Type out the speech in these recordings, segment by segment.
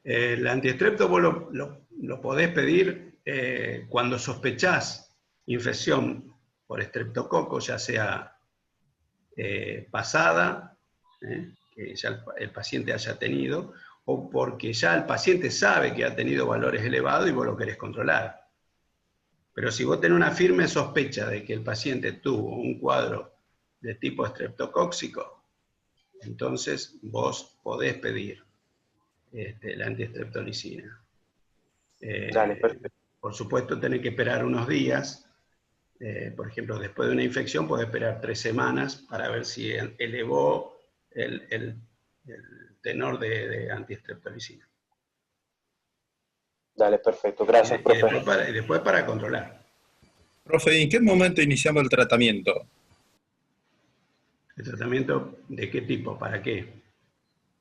El antiestrepto vos lo podés pedir cuando sospechás infección por estreptococo, ya sea pasada, que ya el paciente haya tenido, o porque ya el paciente sabe que ha tenido valores elevados y vos lo querés controlar. Pero si vos tenés una firme sospecha de que el paciente tuvo un cuadro de tipo estreptocóxico, entonces vos podés pedir la antiestreptolicina. Dale, perfecto. Por supuesto, tenés que esperar unos días. Por ejemplo, después de una infección, podés esperar 3 semanas para ver si elevó el tenor de antiestreptolicina. Dale, perfecto. Gracias, profe. Y después para controlar. Profe, ¿en qué momento iniciamos el tratamiento? ¿El tratamiento de qué tipo? ¿Para qué?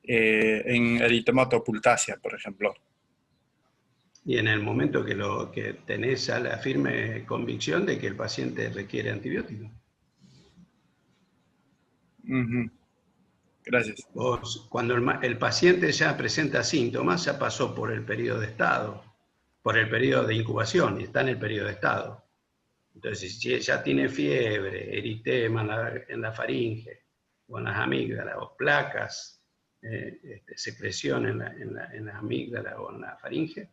En eritematopuctasia, por ejemplo. Y en el momento que tenés ya la firme convicción de que el paciente requiere antibiótico. Gracias. Vos, cuando el paciente ya presenta síntomas, ya pasó por el periodo de estado, por el periodo de incubación, y está en el periodo de estado. Entonces, si ya tiene fiebre, eritema en la faringe, o en las amígdalas, o placas, secreción en las amígdalas o en la faringe,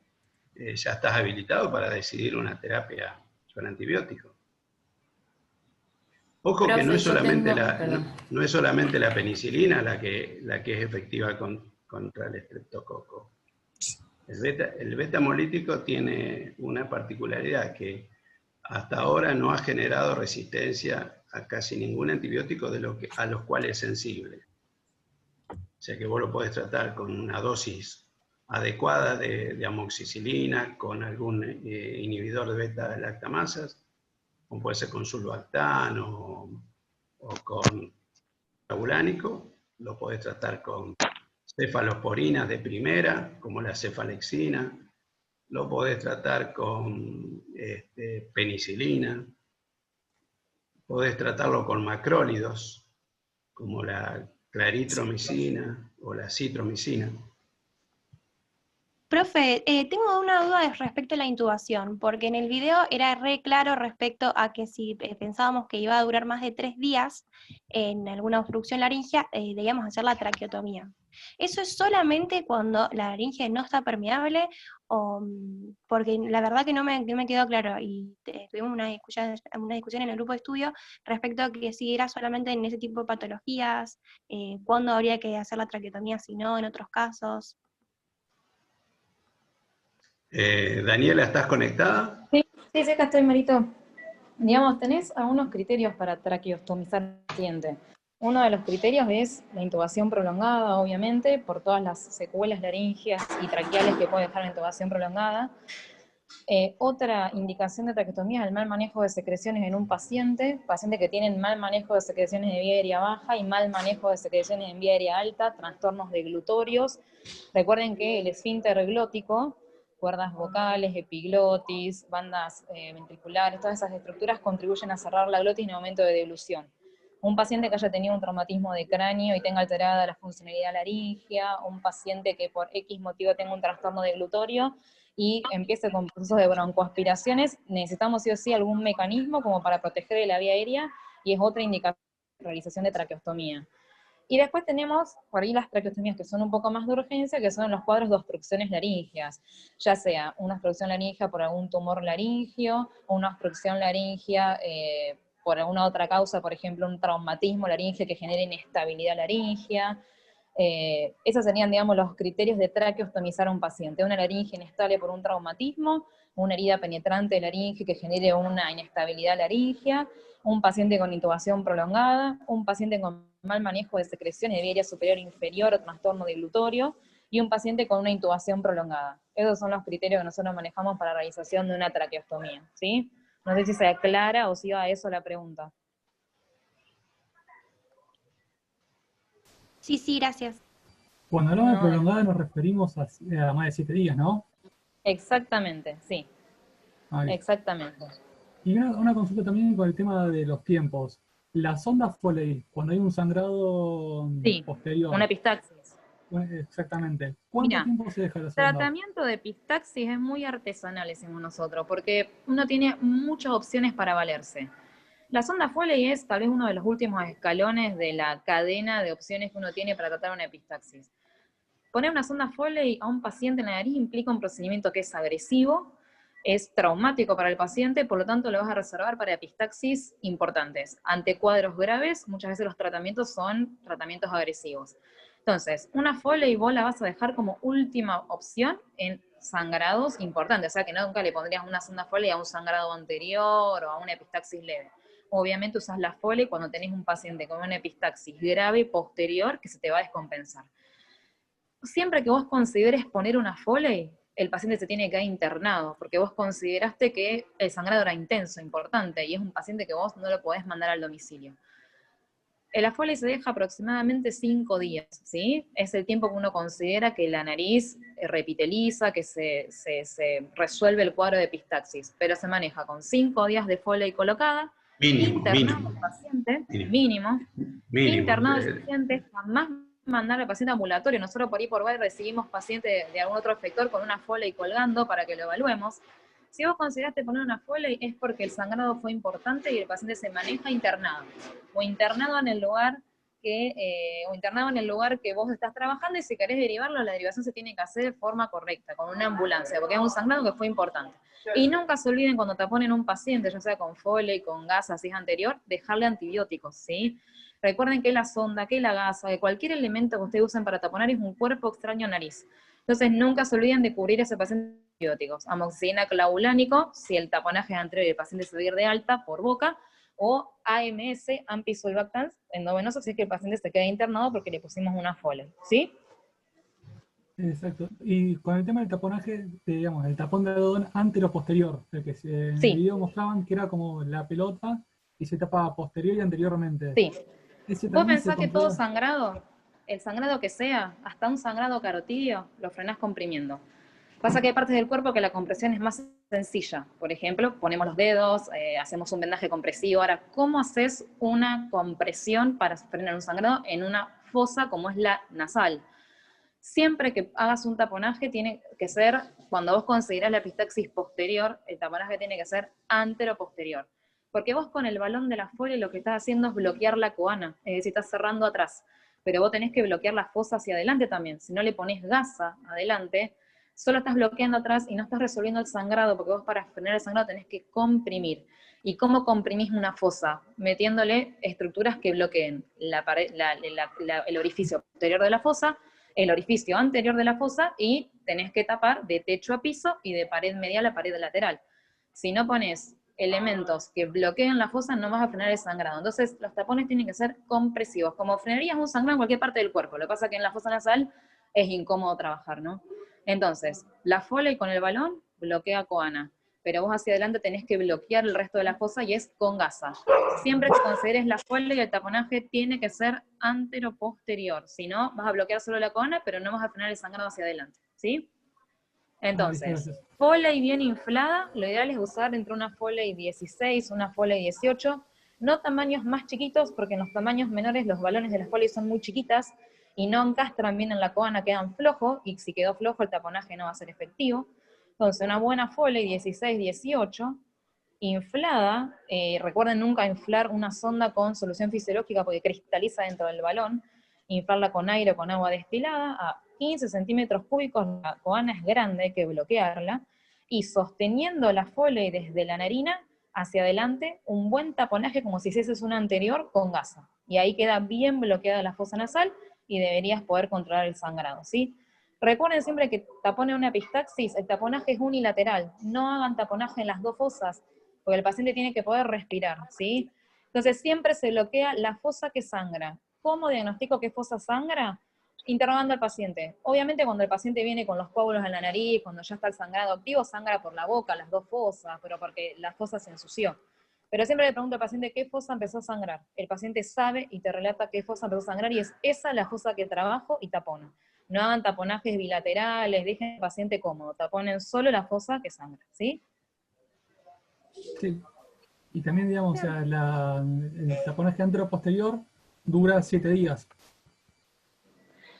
ya estás habilitado para decidir una terapia con antibióticos. Ojo que no es solamente la penicilina la que es efectiva contra el estreptococo. El beta-hemolítico tiene una particularidad que hasta ahora no ha generado resistencia a casi ningún antibiótico a los cuales es sensible. O sea que vos lo podés tratar con una dosis adecuada de amoxicilina, con algún inhibidor de beta-lactamasas, como puede ser con sulbactam o con tabulánico. Lo podés tratar con cefalosporinas de primera, como la cefalexina. Lo podés tratar con penicilina. Podés tratarlo con macrólidos, como la claritromicina o la citromicina. Profe, tengo una duda respecto a la intubación, porque en el video era re claro respecto a que si pensábamos que iba a durar más de 3 días en alguna obstrucción laringea, debíamos hacer la traqueotomía. ¿Eso es solamente cuando la laringe no está permeable? Porque la verdad que no me quedó claro, y tuvimos una discusión en el grupo de estudio respecto a que si era solamente en ese tipo de patologías, cuándo habría que hacer la traqueotomía, si no, en otros casos. Daniela, ¿estás conectada? Sí, acá estoy, Marito. Digamos, tenés algunos criterios para traqueostomizar al paciente. Uno de los criterios es la intubación prolongada, obviamente, por todas las secuelas laringeas y traqueales que puede dejar la intubación prolongada. Otra indicación de traqueostomía es el mal manejo de secreciones en un paciente que tienen mal manejo de secreciones de vía aérea baja y mal manejo de secreciones en vía aérea alta, trastornos deglutorios. Recuerden que el esfínter glótico, cuerdas vocales, epiglotis, bandas ventriculares, todas esas estructuras contribuyen a cerrar la glotis en el momento de deglución. Un paciente que haya tenido un traumatismo de cráneo y tenga alterada la funcionalidad laringea, un paciente que por X motivo tenga un trastorno deglutorio y empiece con procesos de broncoaspiraciones, necesitamos sí o sí algún mecanismo como para proteger de la vía aérea, y es otra indicación de realización de traqueostomía. Y después tenemos por ahí las traqueostomías que son un poco más de urgencia, que son los cuadros de obstrucciones laringeas, ya sea una obstrucción laringea por algún tumor laringio, o una obstrucción laringea por alguna otra causa, por ejemplo un traumatismo laringeo que genere inestabilidad laringea. Esos serían, digamos, los criterios de traqueostomizar a un paciente: una laringe inestable por un traumatismo, una herida penetrante de laringe que genere una inestabilidad laringea, un paciente con intubación prolongada, un paciente con mal manejo de secreciones de vía aérea superior e inferior o trastorno deglutorio, y un paciente con una intubación prolongada. Esos son los criterios que nosotros manejamos para la realización de una traqueostomía, ¿sí? No sé si se aclara o si iba a eso la pregunta. Sí, gracias. Cuando hablamos de prolongada nos referimos a más de 7 días, ¿no? Exactamente, sí. Exactamente. Y una consulta también con el tema de los tiempos. La sonda Foley, cuando hay un sangrado posterior. Una epistaxis. exactamente. ¿Cuánto Mirá, tiempo se deja la sonda? tratamiento de epistaxis es muy artesanal, decimos nosotros, porque uno tiene muchas opciones para valerse. La sonda Foley es tal vez uno de los últimos escalones de la cadena de opciones que uno tiene para tratar una epistaxis. Poner una sonda Foley a un paciente en la nariz implica un procedimiento que es agresivo, es traumático para el paciente, por lo tanto lo vas a reservar para epistaxis importantes. Ante cuadros graves, muchas veces los tratamientos son tratamientos agresivos. Entonces, una Foley vos la vas a dejar como última opción en sangrados importantes, o sea que nunca le pondrías una sonda Foley a un sangrado anterior o a una epistaxis leve. Obviamente usás la Foley cuando tenés un paciente con una epistaxis grave posterior que se te va a descompensar. Siempre que vos consideres poner una Foley, el paciente se tiene que quedar internado, porque vos consideraste que el sangrado era intenso, importante, y es un paciente que vos no lo podés mandar al domicilio. La Foley se deja aproximadamente 5 días, ¿sí? Es el tiempo que uno considera que la nariz repiteliza, que se resuelve el cuadro de epistaxis, pero se maneja con 5 días de Foley colocada, internado al paciente, mínimo, internado al paciente, jamás mandar al paciente ambulatorio. Nosotros por ahí por recibimos pacientes de algún otro efector con una Foley colgando para que lo evaluemos. Si vos consideraste poner una Foley es porque el sangrado fue importante y el paciente se maneja internado. O internado en el lugar que vos estás trabajando, y si querés derivarlo, la derivación se tiene que hacer de forma correcta, con una ambulancia, porque es un sangrado que fue importante. Y nunca se olviden cuando taponen un paciente, ya sea con Foley, con gasa, si es anterior, dejarle antibióticos, ¿sí? Recuerden que la sonda, que la gasa, que cualquier elemento que ustedes usen para taponar es un cuerpo extraño a nariz. Entonces nunca se olviden de cubrir a ese paciente con antibióticos. Amoxicilina clavulánico, si el taponaje es anterior y el paciente se va a ir de alta por boca, o AMS, ampisulbactans, endovenoso, si es que el paciente se queda internado porque le pusimos una Foley, ¿sí? Exacto. Y con el tema del taponaje, digamos, el tapón de algodón antero-posterior, el que en el video mostraban que era como la pelota y se tapaba posterior y anteriormente. Sí. ¿Vos pensás que todo sangrado, el sangrado que sea, hasta un sangrado carotidio, lo frenás comprimiendo? Pasa que hay partes del cuerpo que la compresión es más sencilla. Por ejemplo, ponemos los dedos, hacemos un vendaje compresivo. Ahora, ¿cómo haces una compresión para frenar un sangrado en una fosa como es la nasal? Siempre que hagas un taponaje tiene que ser, cuando vos considerás la epistaxis posterior, el taponaje tiene que ser antero-posterior. Porque vos con el balón de la Foley lo que estás haciendo es bloquear la coana, es decir, estás cerrando atrás. Pero vos tenés que bloquear la fosa hacia adelante también. Si no le pones gasa adelante, solo estás bloqueando atrás y no estás resolviendo el sangrado, porque vos para frenar el sangrado tenés que comprimir. ¿Y cómo comprimís una fosa? Metiéndole estructuras que bloqueen el orificio posterior de la fosa, el orificio anterior de la fosa, y tenés que tapar de techo a piso y de pared medial a pared lateral. Si no pones elementos que bloqueen la fosa, no vas a frenar el sangrado. Entonces, los tapones tienen que ser compresivos, como frenarías un sangrado en cualquier parte del cuerpo. Lo que pasa es que en la fosa nasal es incómodo trabajar, ¿no? Entonces, la Foley con el balón bloquea coana, pero vos hacia adelante tenés que bloquear el resto de la fosa y es con gasa. Siempre que consideres la Foley, el taponaje tiene que ser antero-posterior, si no, vas a bloquear solo la coana, pero no vas a frenar el sangrado hacia adelante, ¿sí? Entonces, Foley bien inflada, lo ideal es usar entre una Foley 16, una Foley 18, no tamaños más chiquitos, porque en los tamaños menores los balones de las Foley son muy chiquitas y no encastran bien en la coana, quedan flojos, y si quedó flojo el taponaje no va a ser efectivo. Entonces, una buena Foley 16, 18, inflada, recuerden nunca inflar una sonda con solución fisiológica porque cristaliza dentro del balón, inflarla con aire o con agua destilada, a 15 centímetros cúbicos, la coana es grande, hay que bloquearla, y sosteniendo la Foley desde la narina hacia adelante, un buen taponaje como si hicieses una anterior con gasa, y ahí queda bien bloqueada la fosa nasal y deberías poder controlar el sangrado, ¿sí? Recuerden siempre que taponen una epistaxis, el taponaje es unilateral, no hagan taponaje en las dos fosas, porque el paciente tiene que poder respirar, ¿sí? Entonces siempre se bloquea la fosa que sangra. ¿Cómo diagnostico qué fosa sangra? Interrogando al paciente. Obviamente cuando el paciente viene con los coágulos en la nariz, cuando ya está el sangrado activo, sangra por la boca, las dos fosas, pero porque la fosa se ensució. Pero siempre le pregunto al paciente qué fosa empezó a sangrar. El paciente sabe y te relata qué fosa empezó a sangrar y es esa la fosa que trabajo y tapono. No hagan taponajes bilaterales, dejen al paciente cómodo, taponen solo la fosa que sangra, ¿sí? Sí. Y también, digamos, o sea, el taponaje antero-posterior dura 7 días.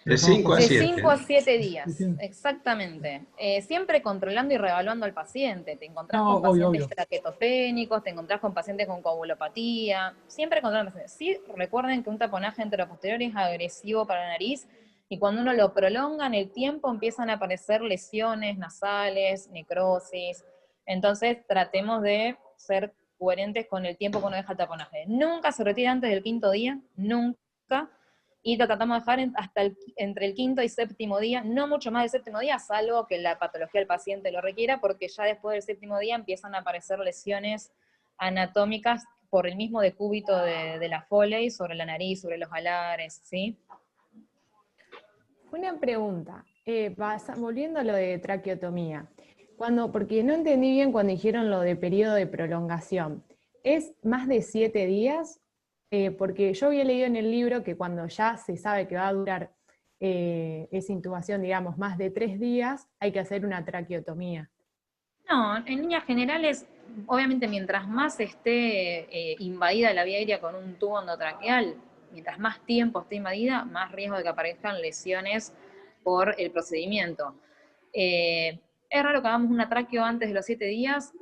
De 5 a 7. De 5 a 7 días, Sí. exactamente. Siempre controlando y reevaluando al paciente. Te encontrás No, con pacientes obvio. traqueotopénicos, te encontrás con pacientes con coagulopatía, siempre controlando pacientes. Sí, recuerden que un taponaje enteroposterior es agresivo para la nariz y cuando uno lo prolonga en el tiempo empiezan a aparecer lesiones nasales, necrosis. Entonces tratemos de ser coherentes con el tiempo que uno deja el taponaje. Nunca se retira antes del 5.º día, nunca. Y lo tratamos de dejar hasta entre el 5.º y 7.º día, no mucho más del 7.º día, salvo que la patología del paciente lo requiera, porque ya después del 7.º día empiezan a aparecer lesiones anatómicas por el mismo decúbito de la Foley sobre la nariz, sobre los alares, ¿sí? Una pregunta, volviendo a lo de traqueotomía, porque no entendí bien cuando dijeron lo de periodo de prolongación, ¿es más de 7 días? Porque yo había leído en el libro que cuando ya se sabe que va a durar esa intubación, digamos, más de 3 días, hay que hacer una traqueotomía. No, en líneas generales, obviamente mientras más esté invadida la vía aérea con un tubo endotraqueal, mientras más tiempo esté invadida, más riesgo de que aparezcan lesiones por el procedimiento. Es raro que hagamos una traqueo antes de los 7 días,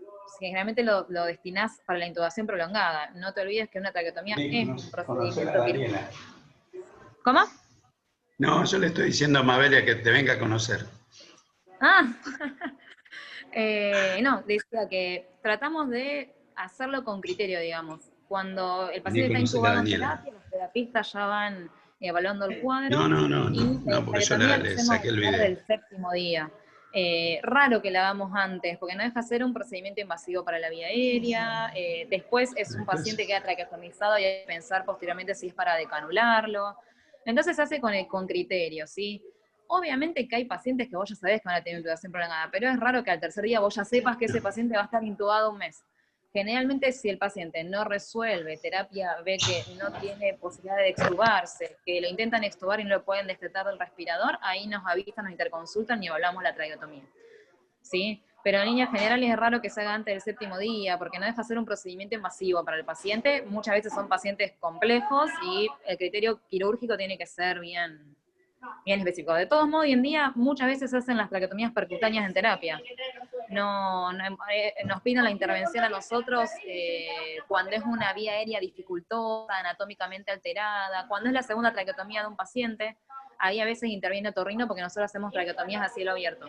generalmente lo destinás para la intubación prolongada. No te olvides que una traqueotomía es un procedimiento quirúrgico. ¿Cómo? No, yo le estoy diciendo a Mabelia que te venga a conocer. Ah, no, decía que tratamos de hacerlo con criterio, digamos. Cuando el paciente está intubado en terapia, los terapistas ya van evaluando el cuadro. No, porque yo le saqué el video. Del 7.º día. Raro que la hagamos antes, porque no deja de ser un procedimiento invasivo para la vía aérea. Después es un paciente que queda traqueostomizado y hay que pensar posteriormente si es para decanularlo. Entonces se hace con criterio, ¿sí? Obviamente que hay pacientes que vos ya sabés que van a tener intubación prolongada, pero es raro que al tercer día vos ya sepas que ese paciente va a estar intubado un mes. Generalmente, si el paciente no resuelve terapia, ve que no tiene posibilidad de extubarse, que lo intentan extubar y no lo pueden destetar del respirador, ahí nos avisan, nos interconsultan y evaluamos la traqueotomía. ¿Sí? Pero en líneas generales es raro que se haga antes del 7.º día, porque no deja de ser un procedimiento invasivo para el paciente. Muchas veces son pacientes complejos y el criterio quirúrgico tiene que ser bien específico. De todos modos, hoy en día muchas veces se hacen las traqueotomías percutáneas en terapia. Nos piden la intervención a nosotros cuando es una vía aérea dificultosa, anatómicamente alterada, cuando es la segunda traqueotomía de un paciente, ahí a veces interviene otorrino porque nosotros hacemos traqueotomías a cielo abierto.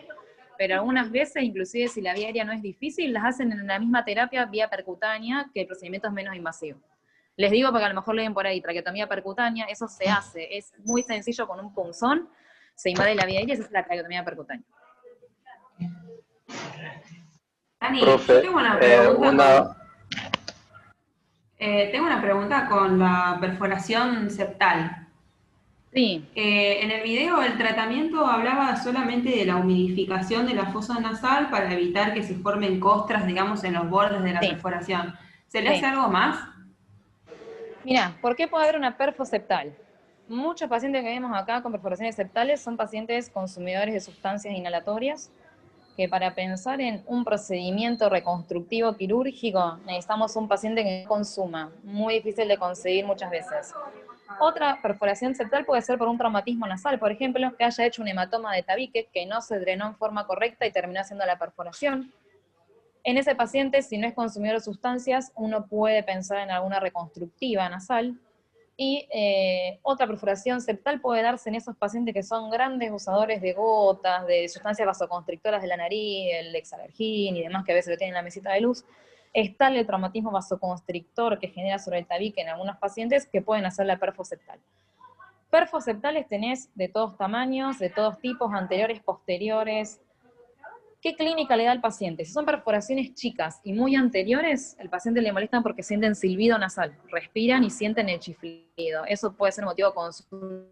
Pero algunas veces, inclusive si la vía aérea no es difícil, las hacen en la misma terapia vía percutánea, que el procedimiento es menos invasivo. Les digo porque a lo mejor lo ven por ahí, traqueotomía percutánea, eso se hace, es muy sencillo con un punzón, se invade la vía aérea y esa es la traqueotomía percutánea. Dani, Profe, yo tengo una pregunta. Tengo una pregunta con la perforación septal. Sí. En el video el tratamiento hablaba solamente de la humidificación de la fosa nasal para evitar que se formen costras, digamos, en los bordes de la perforación. ¿Se le hace algo más? Mirá, ¿por qué puede haber una perfo septal? Muchos pacientes que vemos acá con perforaciones septales son pacientes consumidores de sustancias inhalatorias, que para pensar en un procedimiento reconstructivo quirúrgico necesitamos un paciente que consuma, muy difícil de conseguir muchas veces. Otra perforación septal puede ser por un traumatismo nasal, por ejemplo, que haya hecho un hematoma de tabique que no se drenó en forma correcta y terminó haciendo la perforación. En ese paciente, si no es consumidor de sustancias, uno puede pensar en alguna reconstructiva nasal. Y otra perforación septal puede darse en esos pacientes que son grandes usadores de gotas, de sustancias vasoconstrictoras de la nariz, el Exalergin y demás que a veces lo tienen en la mesita de luz. Está el traumatismo vasoconstrictor que genera sobre el tabique en algunos pacientes que pueden hacer la perfoseptal. Perfoseptales tenés de todos tamaños, de todos tipos, anteriores, posteriores. ¿Qué clínica le da al paciente? Si son perforaciones chicas y muy anteriores, el paciente le molesta porque sienten silbido nasal, respiran y sienten el chiflido. Eso puede ser motivo de consulta.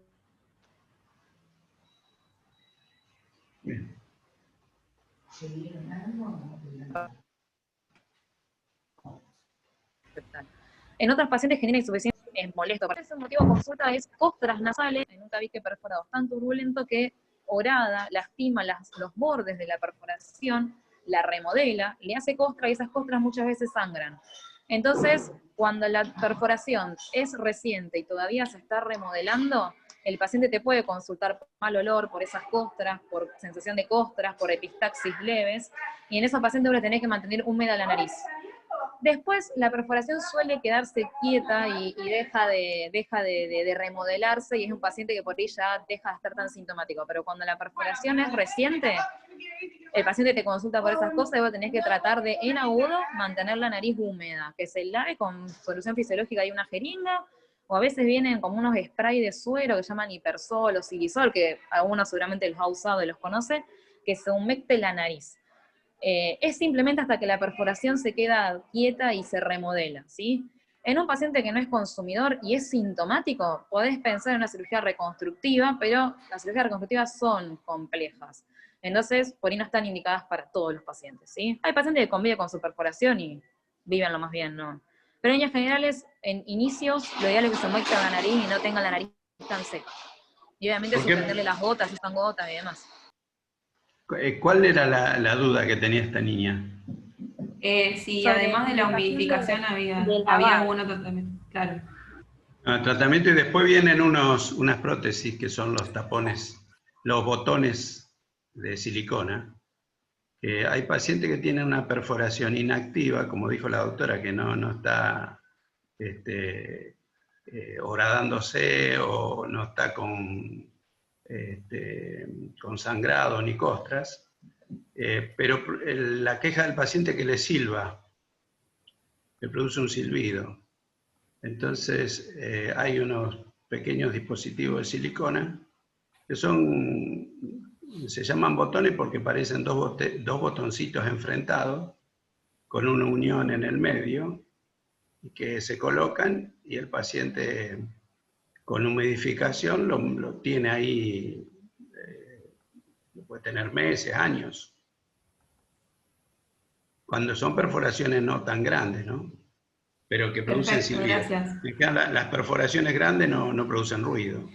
En otros pacientes genera insuficiencia, es molesto. Para ese motivo de consulta es costras nasales en un tabique perforado tan turbulento que orada lastima los bordes de la perforación, la remodela, le hace costra y esas costras muchas veces sangran. Entonces, cuando la perforación es reciente y todavía se está remodelando, el paciente te puede consultar por mal olor, por esas costras, por sensación de costras, por epistaxis leves, y en esos pacientes uno tenés que mantener húmeda la nariz. Después, la perforación suele quedarse quieta y deja de remodelarse, y es un paciente que por ahí ya deja de estar tan sintomático. Pero cuando la perforación es reciente, el paciente te consulta por esas cosas y vos tenés que tratar de, en agudo, mantener la nariz húmeda, que se lave con solución fisiológica y una jeringa, o a veces vienen como unos spray de suero que llaman Hipersol o Silisol, que algunos seguramente los ha usado y los conoce, que se humecte la nariz. Es simplemente hasta que la perforación se queda quieta y se remodela, ¿sí? En un paciente que no es consumidor y es sintomático, podés pensar en una cirugía reconstructiva, pero las cirugías reconstructivas son complejas. Entonces, por ahí no están indicadas para todos los pacientes, ¿sí? Hay pacientes que conviven con su perforación y viven lo más bien, ¿no? Pero en líneas generales, en inicios, lo ideal es que se humecte la nariz y no tenga la nariz tan seca. Y obviamente suspenderle las gotas, si están gotas y demás. ¿Cuál era la duda que tenía esta niña? Sí, además de la humidificación había algún otro tratamiento, claro. Tratamiento, y después vienen unas prótesis que son los tapones, los botones de silicona. Hay pacientes que tienen una perforación inactiva, como dijo la doctora, que no está horadándose o no está con sangrado ni costras, pero la queja del paciente es que le silba, le produce un silbido. Entonces hay unos pequeños dispositivos de silicona que se llaman botones porque parecen dos botoncitos enfrentados con una unión en el medio, y que se colocan y el paciente con humidificación lo tiene ahí, puede tener meses, años. Cuando son perforaciones no tan grandes, ¿no? Pero que producen silbido. Gracias. Las perforaciones grandes no producen ruido.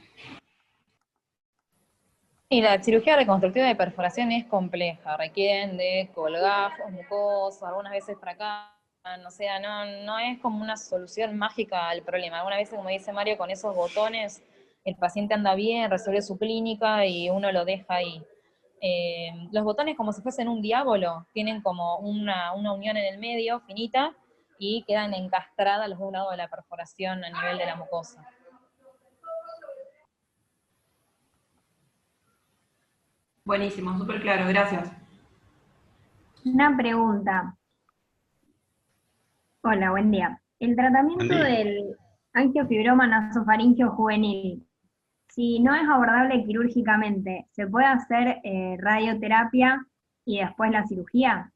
Y la cirugía reconstructiva de perforación es compleja, requieren de colgajos mucosos, algunas veces fracasan, o sea, no es como una solución mágica al problema. Algunas veces, como dice Mario, con esos botones el paciente anda bien, resuelve su clínica y uno lo deja ahí. Los botones, como si fuesen un diablo, tienen como una unión en el medio, finita, y quedan encastradas los dos lados de la perforación a nivel de la mucosa. Buenísimo, súper claro, gracias. Una pregunta. Hola, buen día. El tratamiento del angiofibroma nasofaríngeo juvenil, si no es abordable quirúrgicamente, ¿se puede hacer radioterapia y después la cirugía?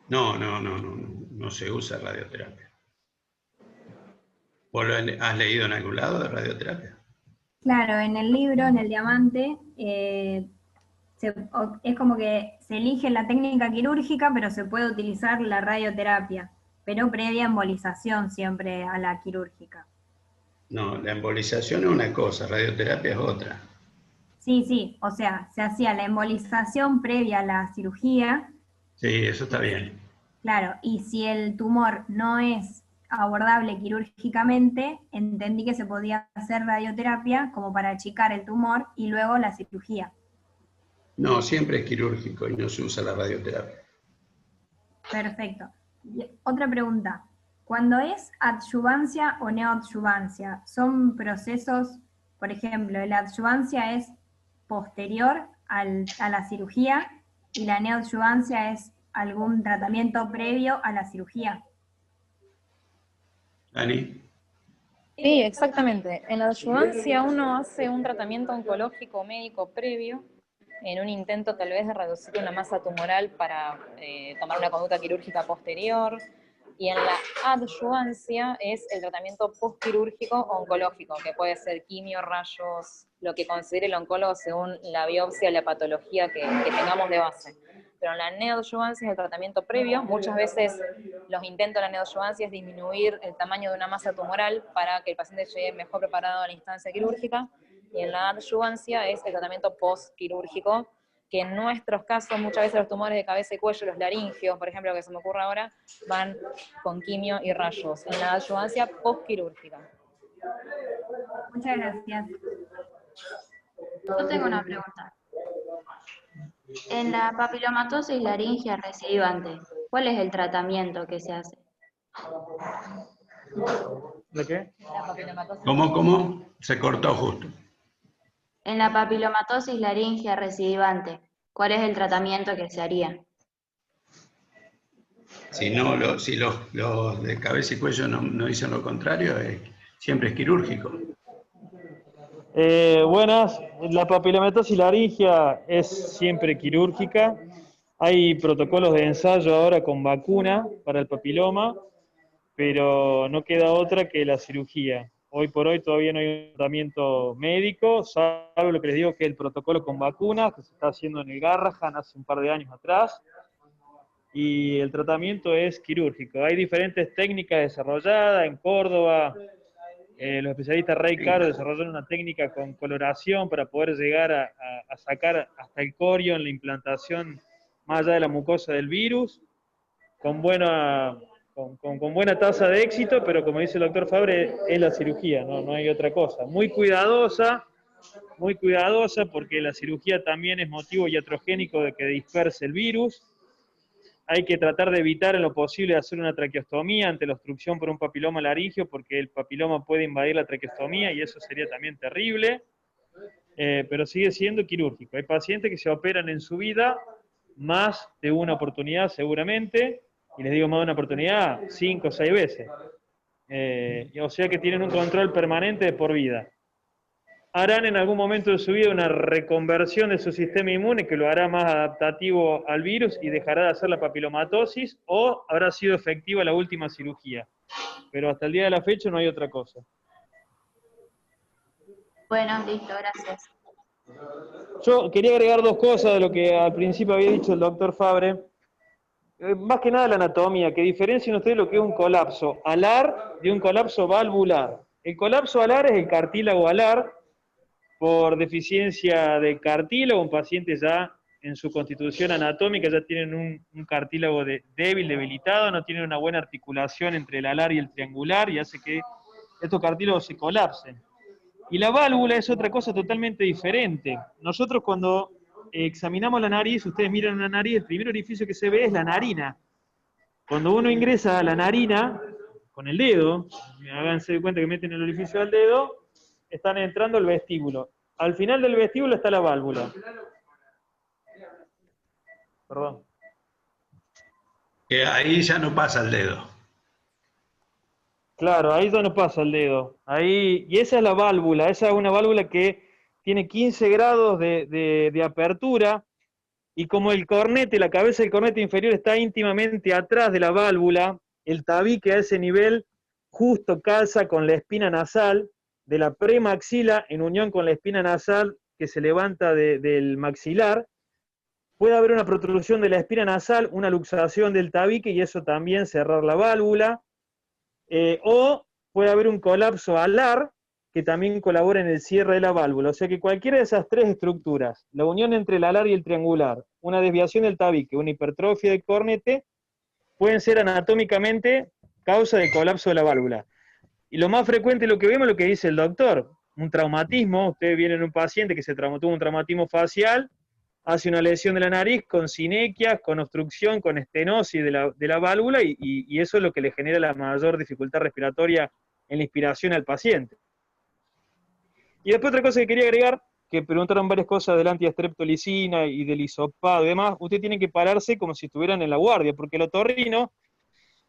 No se usa radioterapia. ¿Vos lo has leído en algún lado de radioterapia? Claro, en el libro, en el diamante, es como que se elige la técnica quirúrgica, pero se puede utilizar la radioterapia, pero previa embolización siempre a la quirúrgica. No, la embolización es una cosa, radioterapia es otra. Sí, o sea, se hacía la embolización previa a la cirugía. Sí, eso está bien. Claro, y si el tumor no es abordable quirúrgicamente, entendí que se podía hacer radioterapia como para achicar el tumor y luego la cirugía. No, siempre es quirúrgico y no se usa la radioterapia. Perfecto. Otra pregunta. Cuando es adyuvancia o neoadyuvancia, ¿son procesos, por ejemplo, la adyuvancia es posterior a la cirugía y la neoadyuvancia es algún tratamiento previo a la cirugía? ¿Dani? Sí, exactamente. En la adyuvancia uno hace un tratamiento oncológico médico previo, en un intento tal vez de reducir una masa tumoral para tomar una conducta quirúrgica posterior, y en la adyuvancia es el tratamiento postquirúrgico oncológico, que puede ser quimio, rayos, lo que considere el oncólogo según la biopsia y la patología que tengamos de base. Pero en la neoadyuvancia es el tratamiento previo. Muchas veces los intentos de la neoadyuvancia es disminuir el tamaño de una masa tumoral para que el paciente llegue mejor preparado a la instancia quirúrgica, y en la adyuvancia es el tratamiento postquirúrgico, que en nuestros casos muchas veces los tumores de cabeza y cuello, los laringeos, por ejemplo, que se me ocurre ahora, van con quimio y rayos, en la adyuvancia postquirúrgica. Muchas gracias. Yo tengo una pregunta. En la papilomatosis laringia recidivante, ¿cuál es el tratamiento que se hace? ¿De qué? ¿Cómo? Se cortó justo. En la papilomatosis laringia recidivante, ¿cuál es el tratamiento que se haría? Si los de cabeza y cuello no dicen lo contrario, siempre es quirúrgico. Buenas, la papilomatosis laringia es siempre quirúrgica. Hay protocolos de ensayo ahora con vacuna para el papiloma, pero no queda otra que la cirugía. Hoy por hoy todavía no hay un tratamiento médico, salvo lo que les digo que es el protocolo con vacunas, que se está haciendo en el Garrahan hace un par de años atrás, y el tratamiento es quirúrgico. Hay diferentes técnicas desarrolladas en Córdoba. Los especialistas Rey Caro desarrollaron una técnica con coloración para poder llegar a sacar hasta el corio en la implantación más allá de la mucosa del virus, con buena tasa de éxito, pero como dice el doctor Fabre, es la cirugía, no hay otra cosa. Muy cuidadosa, porque la cirugía también es motivo iatrogénico de que disperse el virus. Hay que tratar de evitar en lo posible hacer una traqueostomía ante la obstrucción por un papiloma laringio, porque el papiloma puede invadir la traqueostomía y eso sería también terrible, pero sigue siendo quirúrgico. Hay pacientes que se operan en su vida más de una oportunidad seguramente, y les digo más de una oportunidad, 5 o 6 veces. O sea que tienen un control permanente de por vida. Harán en algún momento de su vida una reconversión de su sistema inmune que lo hará más adaptativo al virus y dejará de hacer la papilomatosis, o habrá sido efectiva la última cirugía. Pero hasta el día de la fecha no hay otra cosa. Bueno, listo, gracias. Yo quería agregar 2 cosas de lo que al principio había dicho el doctor Fabre. Más que nada la anatomía, que diferencien ustedes lo que es un colapso alar de un colapso valvular. El colapso alar es el cartílago alar, por deficiencia de cartílago, un paciente ya en su constitución anatómica ya tienen un cartílago débil, debilitado, no tienen una buena articulación entre el alar y el triangular y hace que estos cartílagos se colapsen. Y la válvula es otra cosa totalmente diferente. Nosotros cuando examinamos la nariz, ustedes miran una nariz, el primer orificio que se ve es la narina. Cuando uno ingresa a la narina, con el dedo, háganse de cuenta que meten el orificio del dedo, están entrando al vestíbulo. Al final del vestíbulo está la válvula. Perdón. Que ahí ya no pasa el dedo. Claro, ahí ya no pasa el dedo. Y esa es la válvula, esa es una válvula que tiene 15 grados de apertura, y como el cornete, la cabeza del cornete inferior está íntimamente atrás de la válvula, el tabique a ese nivel justo calza con la espina nasal, de la premaxila en unión con la espina nasal que se levanta del maxilar. Puede haber una protrusión de la espina nasal, una luxación del tabique y eso también cerrar la válvula. O puede haber un colapso alar que también colabora en el cierre de la válvula. O sea que cualquiera de esas 3 estructuras, la unión entre el alar y el triangular, una desviación del tabique, una hipertrofia del cornete, pueden ser anatómicamente causa de colapso de la válvula. Y lo más frecuente lo que vemos es lo que dice el doctor, un traumatismo. Ustedes vienen un paciente que tuvo un traumatismo facial, hace una lesión de la nariz con sinequias, con obstrucción, con estenosis de la válvula, y eso es lo que le genera la mayor dificultad respiratoria en la inspiración al paciente. Y después otra cosa que quería agregar, que preguntaron varias cosas de la antistreptolicina y del hisopado y demás, ustedes tienen que pararse como si estuvieran en la guardia, porque el otorrino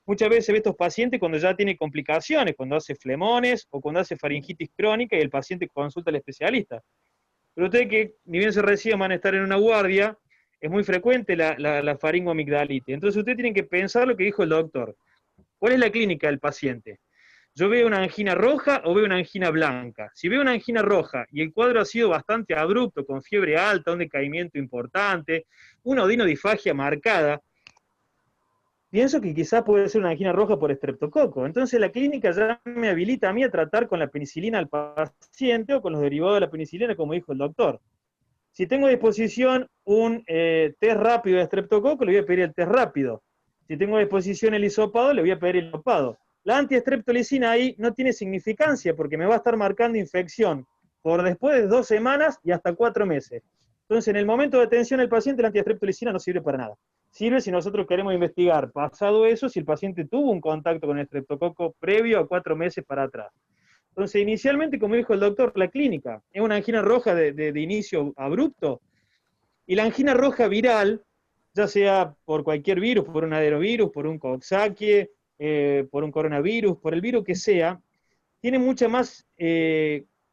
muchas veces ve estos pacientes cuando ya tiene complicaciones, cuando hace flemones o cuando hace faringitis crónica y el paciente consulta al especialista. Pero ustedes que ni bien se reciban van a estar en una guardia, es muy frecuente la faringoamigdalitis. Entonces ustedes tienen que pensar lo que dijo el doctor. ¿Cuál es la clínica del paciente? ¿Yo veo una angina roja o veo una angina blanca? Si veo una angina roja y el cuadro ha sido bastante abrupto, con fiebre alta, un decaimiento importante, una odinodifagia marcada, pienso que quizás puede ser una angina roja por estreptococo. Entonces la clínica ya me habilita a mí a tratar con la penicilina al paciente o con los derivados de la penicilina, como dijo el doctor. Si tengo a disposición un test rápido de estreptococo, le voy a pedir el test rápido. Si tengo a disposición el hisopado, le voy a pedir el hisopado. la antiestreptolicina ahí no tiene significancia porque me va a estar marcando infección por después de 2 semanas y hasta 4 meses. Entonces, en el momento de atención al paciente, la antiestreptolicina no sirve para nada. Sirve si nosotros queremos investigar, pasado eso, si el paciente tuvo un contacto con el estreptococo previo a 4 meses para atrás. Entonces, inicialmente, como dijo el doctor, la clínica es una angina roja de inicio abrupto, y la angina roja viral, ya sea por cualquier virus, por un adenovirus, por un Coxsackie, por un coronavirus, por el virus que sea, tiene mucha más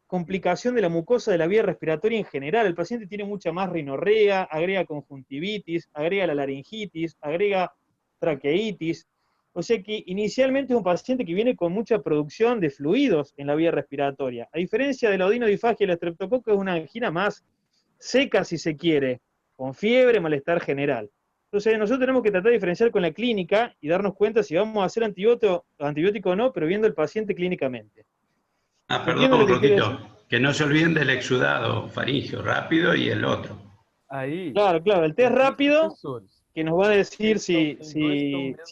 complicación de la mucosa de la vía respiratoria en general. El paciente tiene mucha más rinorrea, agrega conjuntivitis, agrega la laringitis, agrega traqueitis. O sea que inicialmente es un paciente que viene con mucha producción de fluidos en la vía respiratoria. A diferencia de la odinodifagia y el estreptococo, es una angina más seca, si se quiere, con fiebre, malestar general. Entonces nosotros tenemos que tratar de diferenciar con la clínica y darnos cuenta si vamos a hacer antibiótico o no, pero viendo al paciente clínicamente. Perdón un poquito, que no se olviden del exudado faríngeo rápido y el otro. Ahí. Claro, el test rápido, que nos va a decir si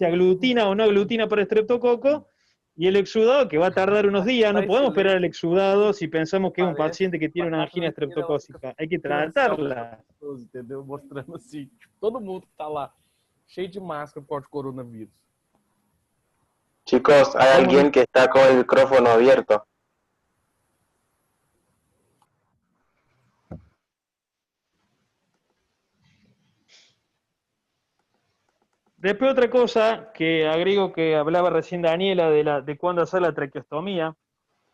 aglutina o no aglutina para estreptococo, y el exudado, que va a tardar unos días. No podemos esperar el exudado si pensamos que es un paciente que tiene una angina estreptocócica. Hay que tratarla. Entendeu? Mostrando assim, todo mundo que tá lá cheio de máscara por coronavírus. Chicos, hay alguien que está con el micrófono abierto. Después otra cosa que agrego, que hablaba recién Daniela de cuándo hacer la traqueostomía.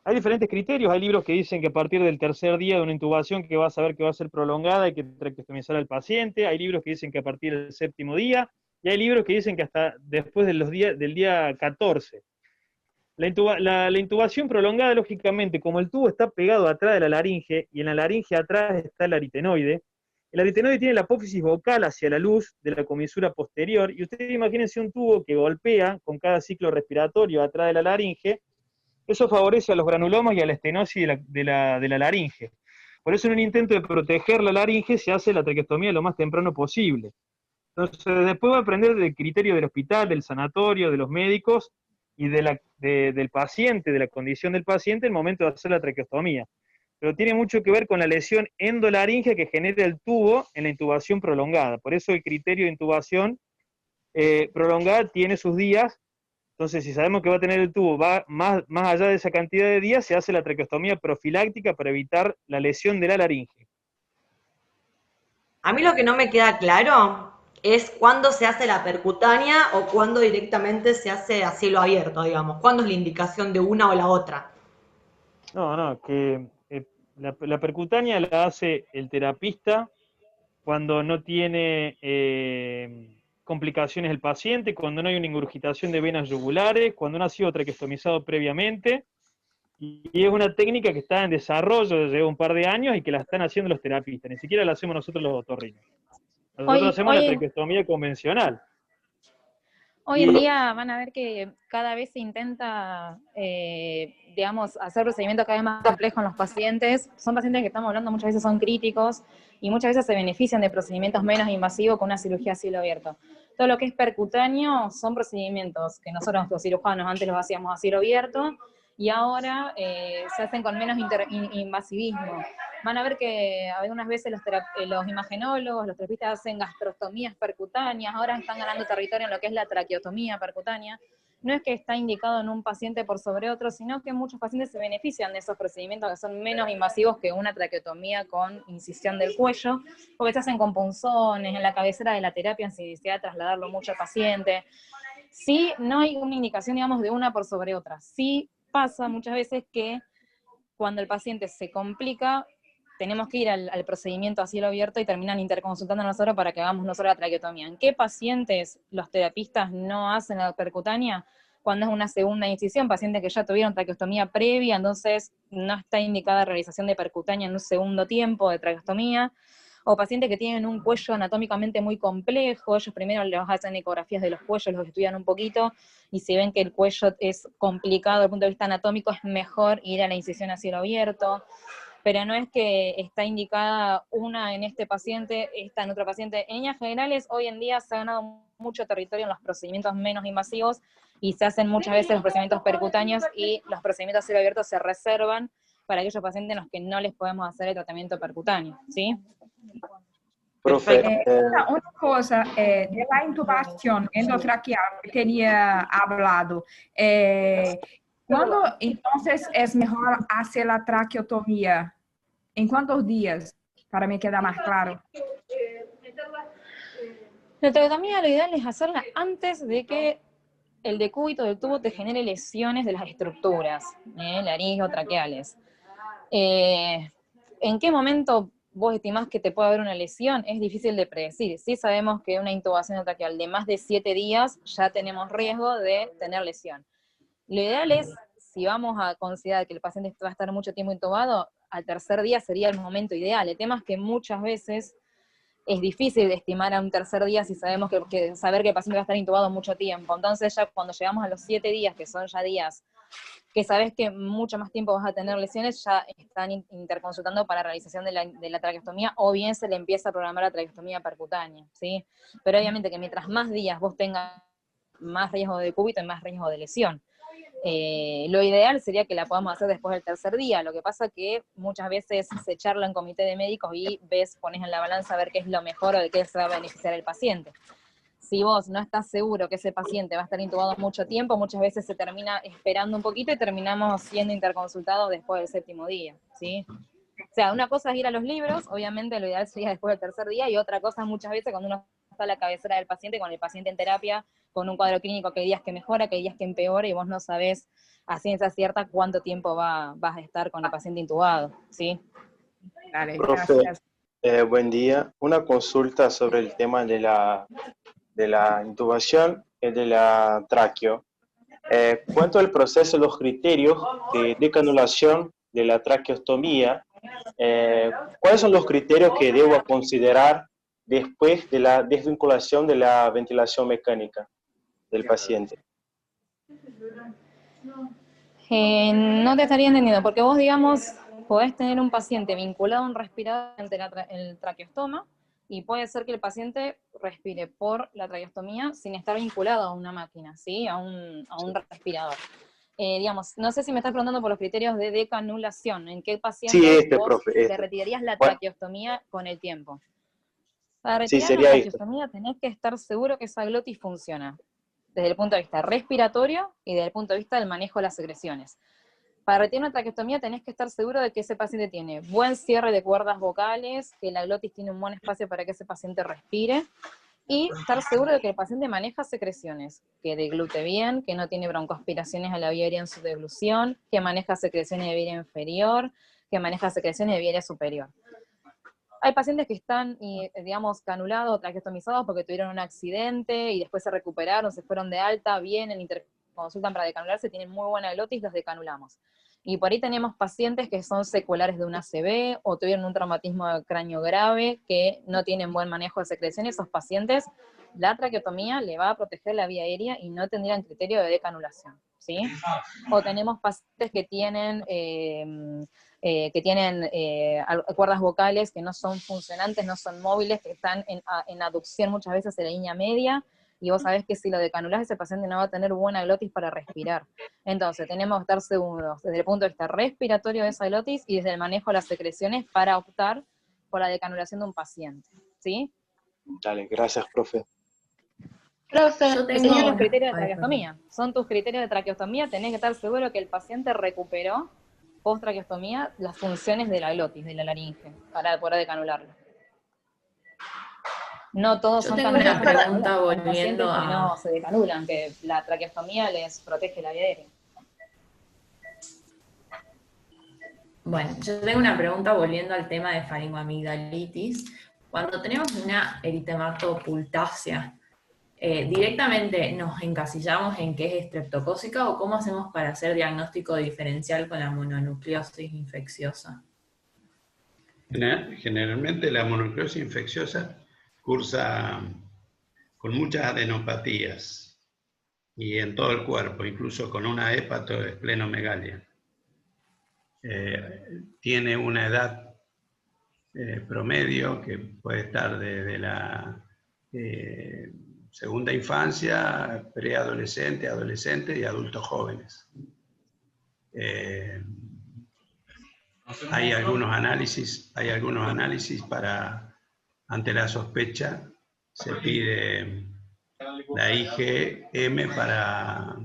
Hay diferentes criterios, hay libros que dicen que a partir del 3er día de una intubación que va a saber que va a ser prolongada hay que traqueostomizar al paciente, hay libros que dicen que a partir del 7º día, y hay libros que dicen que hasta después de del día 14. La intubación prolongada, lógicamente, como el tubo está pegado atrás de la laringe, y en la laringe atrás está el aritenoide tiene la apófisis vocal hacia la luz de la comisura posterior, y ustedes imagínense un tubo que golpea con cada ciclo respiratorio atrás de la laringe. Eso favorece a los granulomas y a la estenosis de la laringe. Por eso en un intento de proteger la laringe se hace la traqueostomía lo más temprano posible. Entonces después va a aprender del criterio del hospital, del sanatorio, de los médicos y del paciente, de la condición del paciente en el momento de hacer la traqueostomía. Pero tiene mucho que ver con la lesión endolaringe que genera el tubo en la intubación prolongada. Por eso el criterio de intubación prolongada tiene sus días. Entonces, si sabemos que va a tener el tubo más allá de esa cantidad de días, se hace la traqueostomía profiláctica para evitar la lesión de la laringe. A mí lo que no me queda claro es cuándo se hace la percutánea o cuándo directamente se hace a cielo abierto, digamos. ¿Cuándo es la indicación de una o la otra? No, que la percutánea la hace el terapista cuando no tiene complicaciones el paciente, cuando no hay una ingurgitación de venas yugulares, cuando no ha sido traqueostomizado previamente, y es una técnica que está en desarrollo, lleva un par de años, y que la están haciendo los terapistas, ni siquiera la hacemos nosotros los otorrinos. Nosotros hacemos la traqueostomía convencional. Hoy en día van a ver que cada vez se intenta, digamos, hacer procedimientos cada vez más complejos en los pacientes. Son pacientes que estamos hablando, muchas veces son críticos y muchas veces se benefician de procedimientos menos invasivos con una cirugía a cielo abierto. Todo lo que es percutáneo son procedimientos que nosotros los cirujanos antes los hacíamos a cielo abierto y ahora se hacen con menos invasivismo. Van a ver que algunas veces los imagenólogos, los terapistas hacen gastrostomías percutáneas, ahora están ganando territorio en lo que es la traqueotomía percutánea. No es que está indicado en un paciente por sobre otro, sino que muchos pacientes se benefician de esos procedimientos que son menos invasivos que una traqueotomía con incisión del cuello, porque se hacen con punzones, en la cabecera de la terapia sin necesidad de trasladarlo mucho al paciente. Sí, no hay una indicación, digamos, de una por sobre otra. Sí pasa muchas veces que cuando el paciente se complica, tenemos que ir al procedimiento a cielo abierto y terminan interconsultando a nosotros para que hagamos nosotros la traqueotomía. ¿En qué pacientes los terapistas no hacen la percutánea? Cuando es una segunda incisión, pacientes que ya tuvieron traqueostomía previa, entonces no está indicada realización de percutánea en un segundo tiempo de traqueostomía, o pacientes que tienen un cuello anatómicamente muy complejo, ellos primero les hacen ecografías de los cuellos, los estudian un poquito, y si ven que el cuello es complicado desde el punto de vista anatómico, es mejor ir a la incisión a cielo abierto. Pero no es que está indicada una en este paciente, esta en otro paciente. En líneas generales, hoy en día se ha ganado mucho territorio en los procedimientos menos invasivos, y se hacen muchas veces los procedimientos percutáneos y los procedimientos a cielo abierto se reservan para aquellos pacientes en los que no les podemos hacer el tratamiento percutáneo, ¿sí? Profe, Una cosa, de la intubación endotraqueal que tenía hablado, ¿cuándo entonces es mejor hacer la traqueotomía? ¿En cuántos días? Para mí queda más claro. La traqueotomía lo ideal es hacerla antes de que el decúbito del tubo te genere lesiones de las estructuras, laringotraqueales. ¿En qué momento vos estimás que te puede haber una lesión? Es difícil de predecir. Sí sabemos que una intubación endotraqueal de más de 7 días ya tenemos riesgo de tener lesión. Lo ideal es, si vamos a considerar que el paciente va a estar mucho tiempo intubado, al tercer día sería el momento ideal. El tema es que muchas veces es difícil de estimar a un tercer día si sabemos saber que el paciente va a estar intubado mucho tiempo. Entonces ya cuando llegamos a los 7 días, que son ya días que sabes que mucho más tiempo vas a tener lesiones, ya están interconsultando para realización de la traqueostomía, o bien se le empieza a programar la traqueostomía percutánea, ¿sí? Pero obviamente que mientras más días vos tengas, más riesgo de decúbito y más riesgo de lesión. Lo ideal sería que la podamos hacer después del tercer día. Lo que pasa que muchas veces se charla en comité de médicos y pones en la balanza a ver qué es lo mejor o de qué se va a beneficiar el paciente. Si vos no estás seguro que ese paciente va a estar intubado mucho tiempo, muchas veces se termina esperando un poquito y terminamos siendo interconsultados después del 7º día, ¿sí? O sea, una cosa es ir a los libros, obviamente lo ideal sería después del tercer día, y otra cosa muchas veces cuando uno está a la cabecera del paciente, con el paciente en terapia, con un cuadro clínico que hay días que mejora, que hay días que empeora, y vos no sabés a ciencia cierta cuánto tiempo vas a estar con el paciente intubado, ¿sí? Vale, profe, gracias. buen día. Una consulta sobre el tema de la intubación y de la tráqueo. Cuanto al proceso, los criterios de decanulación de la traqueostomía, ¿cuáles son los criterios que debo considerar después de la desvinculación de la ventilación mecánica del paciente? No te estaría entendiendo, porque vos, digamos, podés tener un paciente vinculado a un respirador en el traqueostoma, y puede ser que el paciente respire por la traqueostomía sin estar vinculado a una máquina, ¿sí? A un respirador. Digamos, no sé si me estás preguntando por los criterios de decanulación, ¿en qué paciente vos le retirarías la traqueostomía con el tiempo? Para retirar la traqueostomía tenés que estar seguro que esa glotis funciona, desde el punto de vista respiratorio y desde el punto de vista del manejo de las secreciones. Para retirar una traqueostomía tenés que estar seguro de que ese paciente tiene buen cierre de cuerdas vocales, que la glotis tiene un buen espacio para que ese paciente respire, y estar seguro de que el paciente maneja secreciones, que deglute bien, que no tiene broncoaspiraciones a la vía aérea en su deglución, que maneja secreciones de vía aérea inferior, que maneja secreciones de vía aérea superior. Hay pacientes que están, digamos, canulados o traqueostomizados porque tuvieron un accidente y después se recuperaron, se fueron de alta, vienen, interconsultan para decanularse, tienen muy buena glotis, los decanulamos. Y por ahí tenemos pacientes que son seculares de un ACV o tuvieron un traumatismo de cráneo grave, que no tienen buen manejo de secreciones. Esos pacientes, la traqueotomía le va a proteger la vía aérea y no tendrían criterio de decanulación, ¿sí? O tenemos pacientes que tienen cuerdas vocales que no son funcionantes, no son móviles, que están en aducción muchas veces en la línea media, y vos sabés que si lo decanulás, ese paciente no va a tener buena glotis para respirar. Entonces, tenemos que estar seguros desde el punto de vista respiratorio de esa glotis y desde el manejo de las secreciones para optar por la decanulación de un paciente, ¿sí? Dale, gracias, profe. Profe, Yo tengo los criterios de traqueostomía. Son tus criterios de traqueostomía, tenés que estar seguro que el paciente recuperó post-traqueostomía las funciones de la glotis, de la laringe, para poder decanularlo. No todos son canulados. Yo tengo una pregunta volviendo a... que no se decanulan, que la traqueostomía les protege la vía aérea. Bueno, yo tengo una pregunta volviendo al tema de faringoamigdalitis. Cuando tenemos una eritematopulácea, ¿directamente nos encasillamos en que es estreptocócica o cómo hacemos para hacer diagnóstico diferencial con la mononucleosis infecciosa? Generalmente la mononucleosis infecciosa cursa con muchas adenopatías y en todo el cuerpo, incluso con una hepatoesplenomegalia. Tiene una edad promedio que puede estar desde la segunda infancia, preadolescente, adolescente y adultos jóvenes. Hay algunos análisis para, ante la sospecha, se pide la IgM para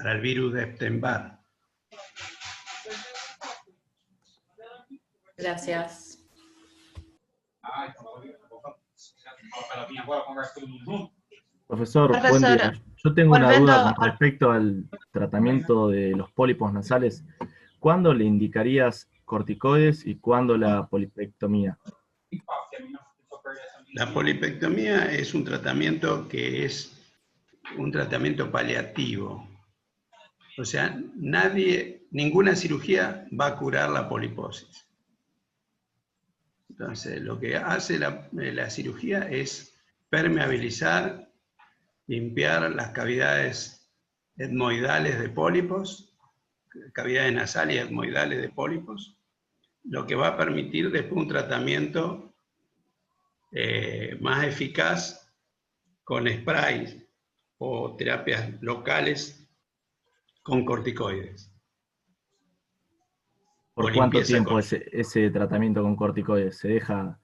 el virus de Epstein-Barr. Gracias. Profesor, buen día. Yo tengo una duda con respecto al tratamiento de los pólipos nasales. ¿Cuándo le indicarías corticoides y cuándo la polipectomía? La polipectomía es un tratamiento que es un tratamiento paliativo. O sea, ninguna cirugía va a curar la poliposis. Entonces, lo que hace la cirugía es permeabilizar, limpiar las cavidades etmoidales de pólipos, cavidades nasales y etmoidales de pólipos, lo que va a permitir después un tratamiento más eficaz con sprays o terapias locales con corticoides. ¿Por cuánto tiempo ese tratamiento con corticoides? ¿Se deja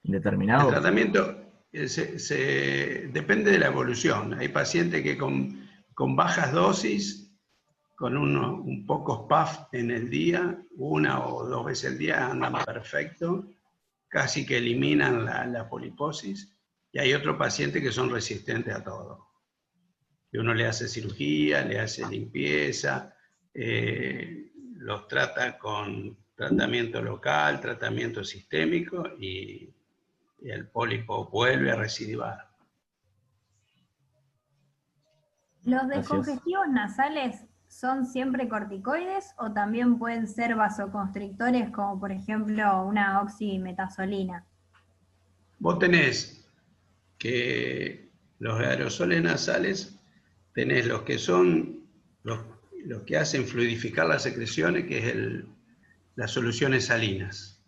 indeterminado? El tratamiento depende de la evolución. Hay pacientes que con bajas dosis, con un pocos puff en el día, 1 o 2 veces al día, andan perfecto, casi que eliminan la poliposis, y hay otros pacientes que son resistentes a todo. Y uno le hace cirugía, le hace limpieza, los trata con tratamiento local, tratamiento sistémico, y el pólipo vuelve a recidivar. ¿Los descongestivos nasales son siempre corticoides o también pueden ser vasoconstrictores, como por ejemplo una oximetazolina? Vos tenés que los aerosoles nasales, tenés los que son los que hacen fluidificar las secreciones, que es las soluciones salinas.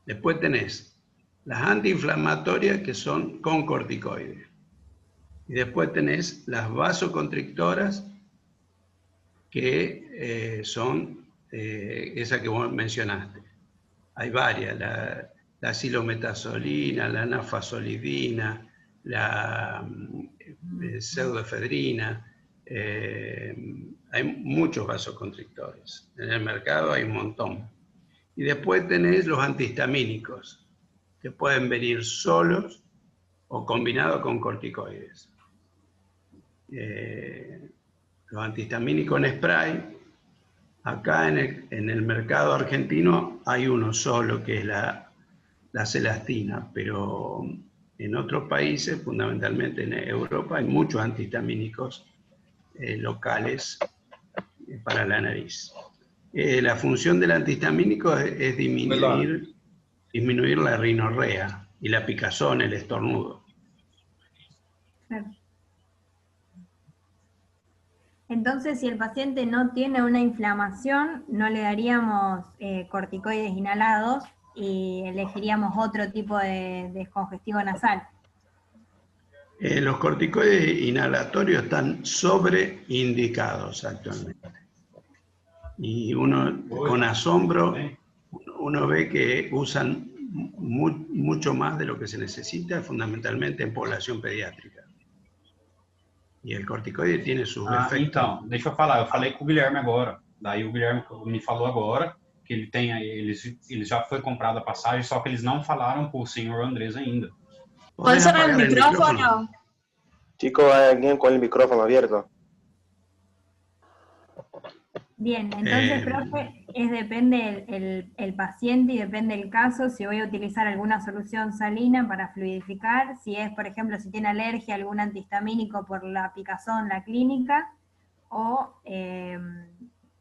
Después tenés las antiinflamatorias, que son con corticoides. Y después tenés las vasoconstrictoras, que son esa que vos mencionaste. Hay varias, la silometazolina, la nafasolidina, la pseudoefedrina. Hay muchos vasoconstrictores. En el mercado hay un montón. Y después tenés los antihistamínicos, que pueden venir solos o combinados con corticoides. Los antihistamínicos en spray, acá en el mercado argentino hay uno solo, que es la celastina, pero en otros países, fundamentalmente en Europa, hay muchos antihistamínicos locales para la nariz. La función del antihistamínico es disminuir la rinorrea y la picazón, el estornudo. Claro. Entonces, si el paciente no tiene una inflamación, no le daríamos corticoides inhalados y elegiríamos otro tipo de descongestivo nasal. Los corticoides inhalatorios están sobreindicados actualmente. Y uno, con asombro, uno ve que usan mucho más de lo que se necesita, fundamentalmente en población pediátrica. E o corticoide tem seus efeitos. Então, deixa eu falar. Eu falei com o Guilherme agora. Daí o Guilherme me falou agora que eles já foi comprada a passagem, só que eles não falaram para o senhor Andrés ainda. ¿Puedes apagar el micrófono? Chicos, ¿hay alguien con el micrófono abierto? Bien, entonces, profe, depende el paciente y depende el caso si voy a utilizar alguna solución salina para fluidificar, si es, por ejemplo, si tiene alergia a algún antihistamínico por la picazón, la clínica, o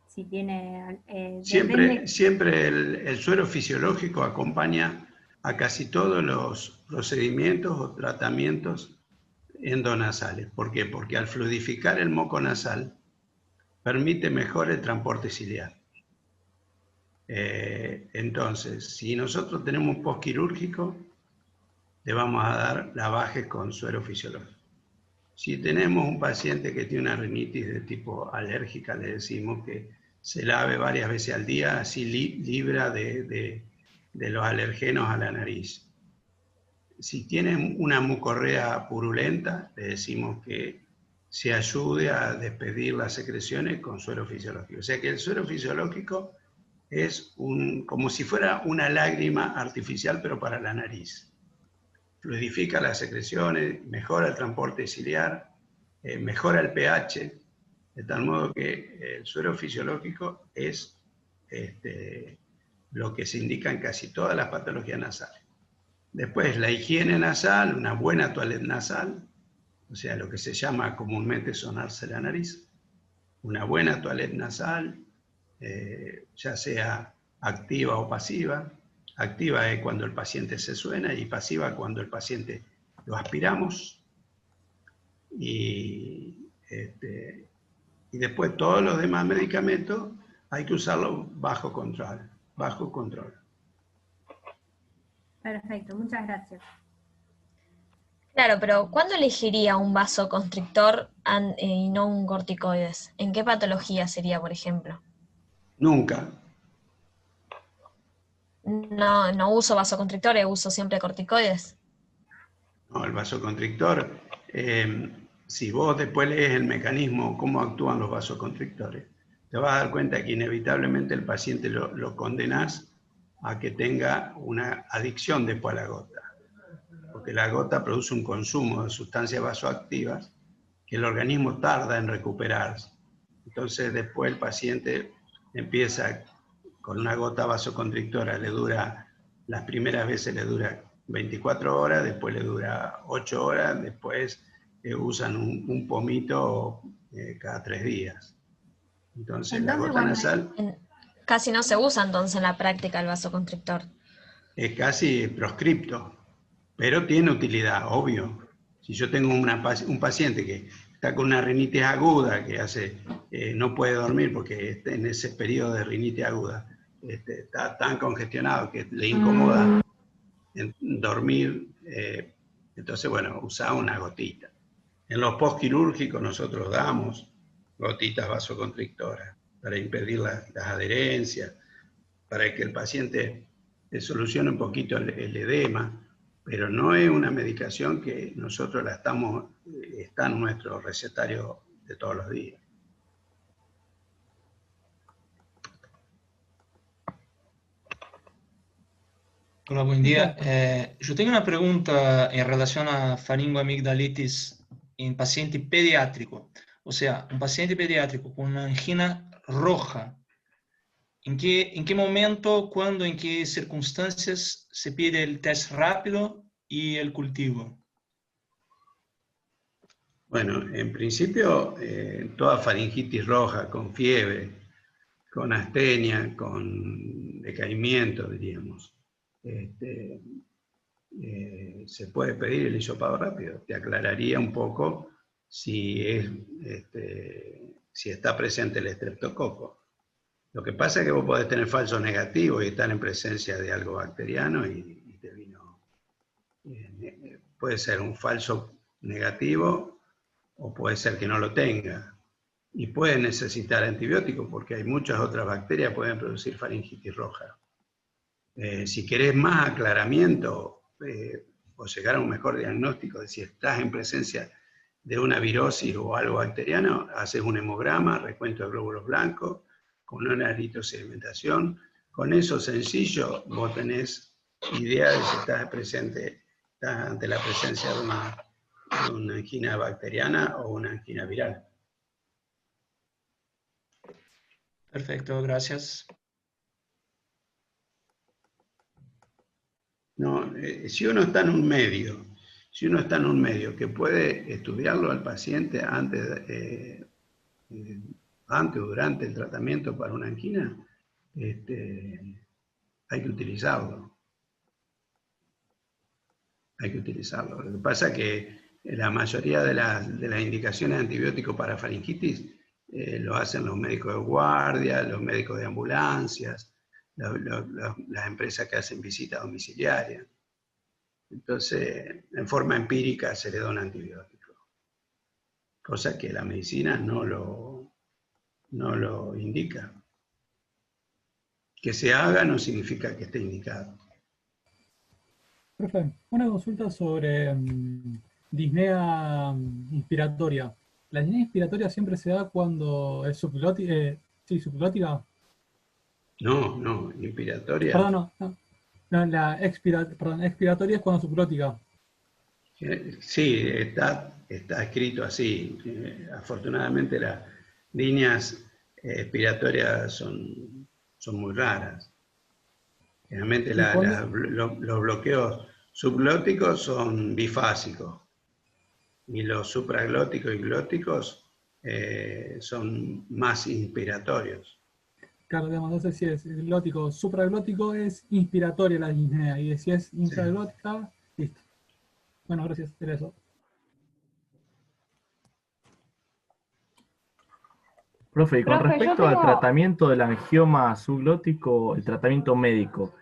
si tiene... Siempre el suero fisiológico acompaña a casi todos los procedimientos o tratamientos endonasales. ¿Por qué? Porque al fluidificar el moco nasal, permite mejor el transporte ciliar. Entonces, si nosotros tenemos un postquirúrgico, le vamos a dar lavajes con suero fisiológico. Si tenemos un paciente que tiene una rinitis de tipo alérgica, le decimos que se lave varias veces al día, así libra de los alergenos a la nariz. Si tiene una mucorrea purulenta, le decimos que se ayude a despedir las secreciones con suero fisiológico. O sea que el suero fisiológico es como si fuera una lágrima artificial, pero para la nariz. Fluidifica las secreciones, mejora el transporte ciliar, mejora el pH, de tal modo que el suero fisiológico es lo que se indica en casi todas las patologías nasales. Después, la higiene nasal, una buena toaleta nasal, o sea, lo que se llama comúnmente sonarse la nariz, una buena toaleta nasal, ya sea activa o pasiva. Activa es cuando el paciente se suena y pasiva cuando el paciente lo aspiramos. Y después todos los demás medicamentos hay que usarlos bajo control. Bajo control. Perfecto, muchas gracias. Claro, pero ¿cuándo elegiría un vasoconstrictor y no un corticoides? ¿En qué patología sería, por ejemplo? Nunca. No uso vasoconstrictores, uso siempre corticoides. No, el vasoconstrictor, si vos después lees el mecanismo, cómo actúan los vasoconstrictores, te vas a dar cuenta que inevitablemente el paciente lo condenás a que tenga una adicción después a la gota. Porque la gota produce un consumo de sustancias vasoactivas que el organismo tarda en recuperarse. Entonces después el paciente empieza con una gota vasoconstrictora, las primeras veces le dura 24 horas, después le dura 8 horas, después usan un pomito cada 3 días. Entonces la gota nasal Casi no se usa entonces en la práctica el vasoconstrictor. es casi proscripto, pero tiene utilidad, obvio. Si yo tengo un paciente que está con una rinitis aguda, que no puede dormir porque está en ese periodo de rinitis aguda, está tan congestionado que le incomoda dormir, entonces, bueno, usa una gotita. En los postquirúrgicos nosotros damos gotitas vasoconstrictoras para impedir las adherencias, para que el paciente solucione un poquito el edema, pero no es una medicación que nosotros está en nuestro recetario de todos los días. Hola, buen día. Yo tengo una pregunta en relación a faringoamigdalitis en paciente pediátrico. O sea, un paciente pediátrico con una angina roja. ¿En qué momento, cuándo, en qué circunstancias se pide el test rápido y el cultivo? Bueno, en principio, toda faringitis roja, con fiebre, con astenia, con decaimiento, diríamos, se puede pedir el hisopado rápido. Te aclararía un poco si está presente el estreptococo. Lo que pasa es que vos podés tener falsos negativos y estar en presencia de algo bacteriano y te vino. Puede ser un falso negativo o puede ser que no lo tenga. Y puede necesitar antibióticos porque hay muchas otras bacterias que pueden producir faringitis roja. Si querés más aclaramiento o llegar a un mejor diagnóstico de si estás en presencia de una virosis o algo bacteriano, haces un hemograma, recuento de glóbulos blancos, con una eritrosedimentación. Con eso sencillo vos tenés idea de si estás ante la presencia de una angina bacteriana o una angina viral. Perfecto, gracias. No, si uno está en un medio que puede estudiarlo al paciente antes o durante el tratamiento para una angina, hay que utilizarlo. Hay que utilizarlo. Lo que pasa es que la mayoría de las indicaciones de antibióticos para faringitis lo hacen los médicos de guardia, los médicos de ambulancias, las empresas que hacen visita domiciliaria. Entonces, en forma empírica se le da un antibiótico, cosa que la medicina no lo indica. Que se haga no significa que esté indicado. Profe, una consulta sobre disnea inspiratoria. ¿La disnea inspiratoria siempre se da cuando es subglótica? No, inspiratoria. Perdón, no, la expiratoria es cuando subglótica. Sí, está escrito así. Afortunadamente las líneas expiratorias son muy raras. Generalmente los bloqueos subglóticos son bifásicos y los supraglóticos y glóticos son más inspiratorios. Claro, digamos, entonces si es glótico, supraglótico es inspiratoria la disnea, y si es infraglótica, listo. Bueno, gracias, era eso. Profe, y con respecto al tratamiento del angioma subglótico, el tratamiento médico,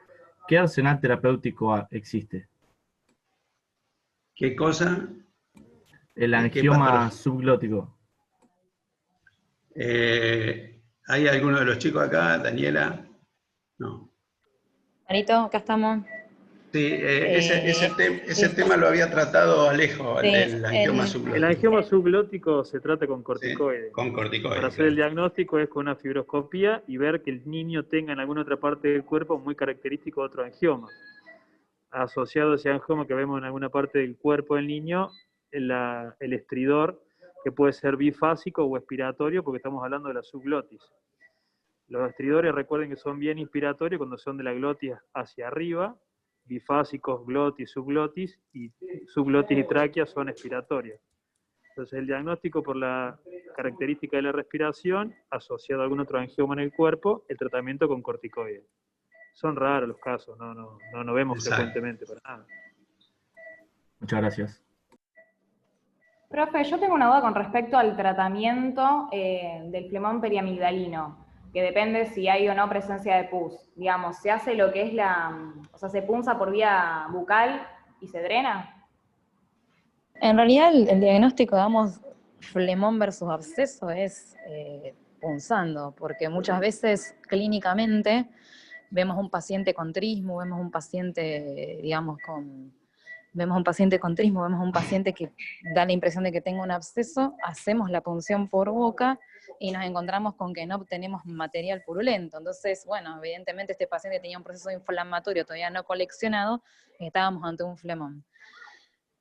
¿qué arsenal terapéutico existe? ¿Qué cosa? El angioma subglótico. ¿Hay alguno de los chicos acá? Daniela. No. Marito, acá estamos. Sí, ese tema lo había tratado Alejo, el angioma subglótico. El angioma subglótico se trata con corticoides. Sí, con corticoides. Para hacer el diagnóstico es con una fibroscopía y ver que el niño tenga en alguna otra parte del cuerpo muy característico de otro angioma. Asociado a ese angioma que vemos en alguna parte del cuerpo del niño, el estridor, que puede ser bifásico o expiratorio, porque estamos hablando de la subglotis. Los estridores, recuerden que son bien inspiratorios cuando son de la glotis hacia arriba, bifásicos, glotis, subglotis, y subglotis y tráquea son expiratorios. Entonces el diagnóstico por la característica de la respiración, asociado a algún otro angioma en el cuerpo, el tratamiento con corticoides. Son raros los casos, no vemos frecuentemente para nada. Muchas gracias. Profe, yo tengo una duda con respecto al tratamiento del flemón periamigdalino, que depende si hay o no presencia de pus. Digamos, ¿se hace lo que es o sea, se punza por vía bucal y se drena? En realidad el diagnóstico, digamos, flemón versus absceso es punzando, porque muchas veces clínicamente vemos un paciente con trismo, vemos un paciente, digamos, vemos un paciente con trismo, vemos un paciente que da la impresión de que tenga un absceso, hacemos la punción por boca y nos encontramos con que no obtenemos material purulento. Entonces, bueno, evidentemente este paciente tenía un proceso inflamatorio todavía no coleccionado, estábamos ante un flemón.